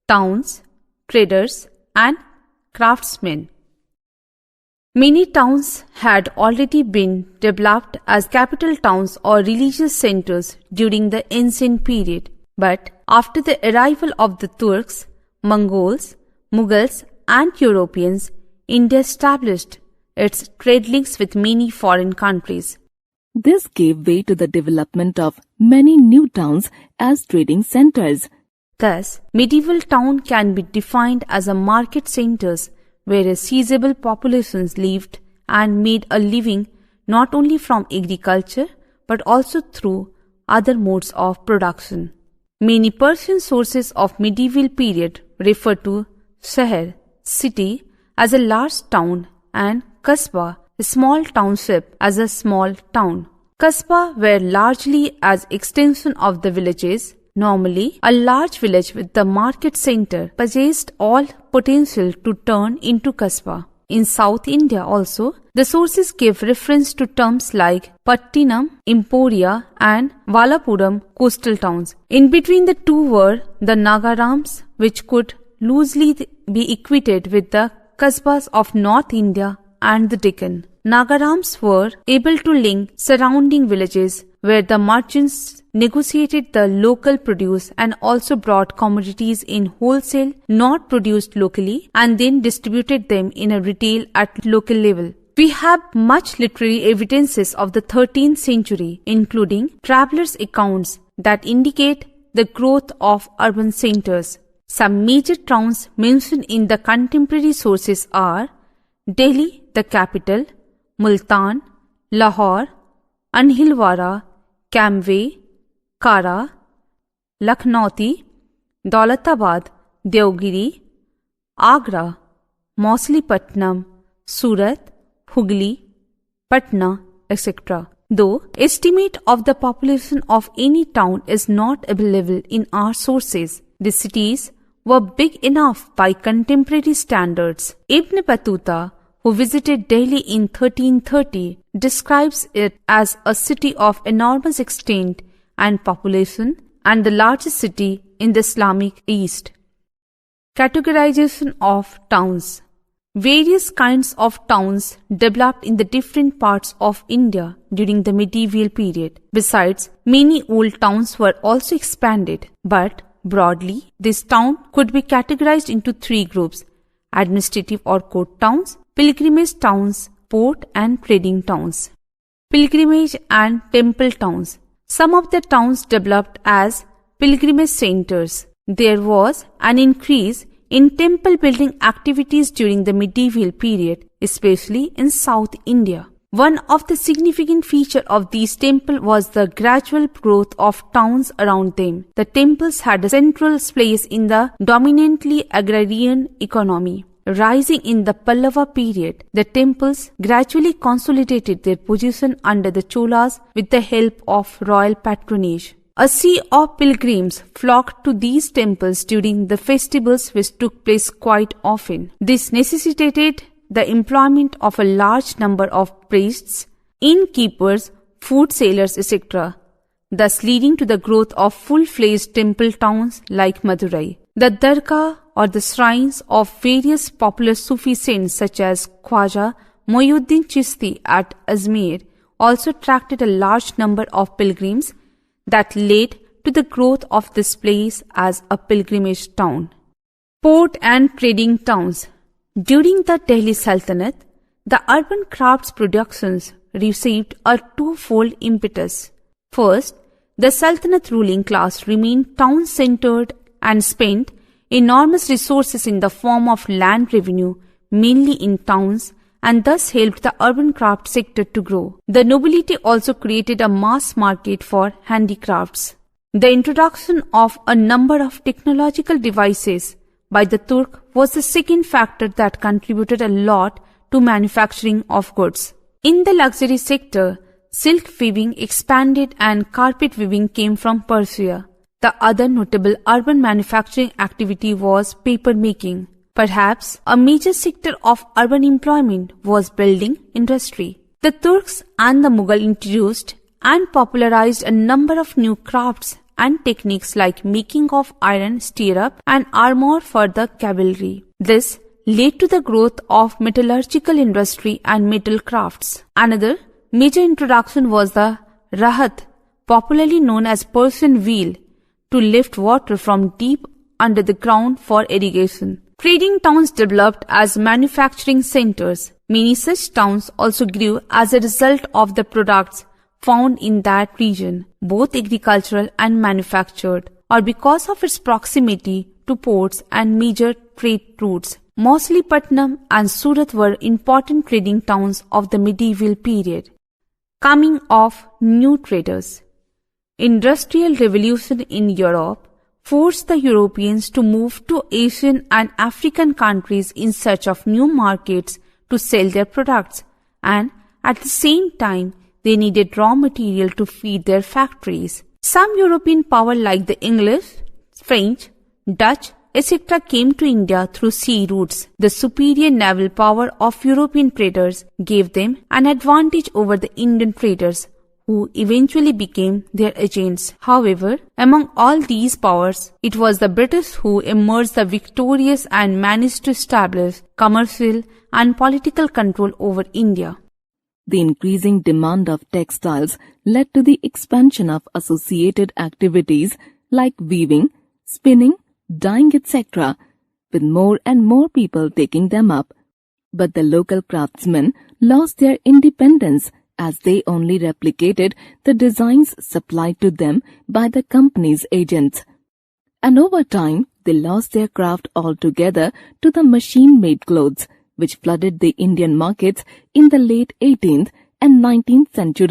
towns, traders, and craftsmen. Many towns had already been developed as capital towns or religious centers during the ancient period, but after the arrival of the Turks, Mongols, Mughals, and Europeans, India established its trade links with many foreign countries. This gave way to the development of many new towns as trading centers. Thus, medieval town can be defined as a market centers where a sizable populations lived and made a living not only from agriculture but also through other modes of production. Many Persian sources of medieval period refer to Shahar, city, as a large town and Kasbah, a small township, as a small town. Kasbah were largely as extension of the villages. Normally, a large village with the market center possessed all potential to turn into Kasbah. In South India also, the sources give reference to terms like Pattinam, Emporia, and Valapuram coastal towns. In between the two were the Nagarams, which could loosely be equated with the Kasbahs of North India and the Deccan. Nagarams were able to link surrounding villages where the merchants negotiated the local produce and also brought commodities in wholesale not produced locally and then distributed them in a retail at local level. We have much literary evidences of the 13th century, including travelers' accounts that indicate the growth of urban centers. Some major towns mentioned in the contemporary sources are Delhi, the capital, Multan, Lahore, Anhilwara, Kamve, Kara, Lakhnauti, Daulatabad, Deogiri, Agra, Mausalipatnam, Surat, Hooghly, Patna, etc. Though estimate of the population of any town is not available in our sources, the cities were big enough by contemporary standards. Ibn Battuta, who visited Delhi in 1330, describes it as a city of enormous extent and population and the largest city in the Islamic East. Categorization of towns. Various kinds of towns developed in the different parts of India during the medieval period. Besides, many old towns were also expanded, but broadly, this town could be categorized into three groups: administrative or court towns, pilgrimage towns, port and trading towns. Pilgrimage and temple towns. Some of the towns developed as pilgrimage centers. There was an increase in temple building activities during the medieval period, especially in South India. One of the significant features of these temples was the gradual growth of towns around them. The temples had a central place in the dominantly agrarian economy. Rising in the Pallava period, the temples gradually consolidated their position under the Cholas with the help of royal patronage. A sea of pilgrims flocked to these temples during the festivals which took place quite often. This necessitated the employment of a large number of priests, innkeepers, food sellers, etc., thus leading to the growth of full-fledged temple towns like Madurai. The dargah or the shrines of various popular Sufi saints such as Khwaja Muhyiddin Chishti at Ajmer also attracted a large number of pilgrims that led to the growth of this place as a pilgrimage town. Port and trading towns. During the Delhi Sultanate, the urban crafts productions received a twofold impetus. First, the Sultanate ruling class remained town-centered and spent enormous resources in the form of land revenue, mainly in towns, and thus helped the urban craft sector to grow. The nobility also created a mass market for handicrafts. The introduction of a number of technological devices by the Turk was the second factor that contributed a lot to manufacturing of goods. In the luxury sector, silk weaving expanded and carpet weaving came from Persia. The other notable urban manufacturing activity was paper making. Perhaps a major sector of urban employment was building industry. The Turks and the Mughal introduced and popularized a number of new crafts and techniques like making of iron stirrup and armor for the cavalry. This led to the growth of metallurgical industry and metal crafts. Another major introduction was the rahat, popularly known as Persian wheel, to lift water from deep under the ground for irrigation. Trading towns developed as manufacturing centers. Many such towns also grew as a result of the products found in that region, both agricultural and manufactured, or because of its proximity to ports and major trade routes. Mausolepatnam and Surat were important trading towns of the medieval period. Coming of new traders. Industrial revolution in Europe forced the Europeans to move to Asian and African countries in search of new markets to sell their products, and at the same time they needed raw material to feed their factories. Some European power like the English, French, Dutch, etc. came to India through sea routes. The superior naval power of European traders gave them an advantage over the Indian traders, who eventually became their agents. However, among all these powers, it was the British who emerged the victorious and managed to establish commercial and political control over India. The increasing demand of textiles led to the expansion of associated activities like weaving, spinning, dyeing, etc., with more and more people taking them up. But the local craftsmen lost their independence as they only replicated the designs supplied to them by the company's agents. And over time, they lost their craft altogether to the machine-made clothes, which flooded the Indian markets in the late 18th and 19th century.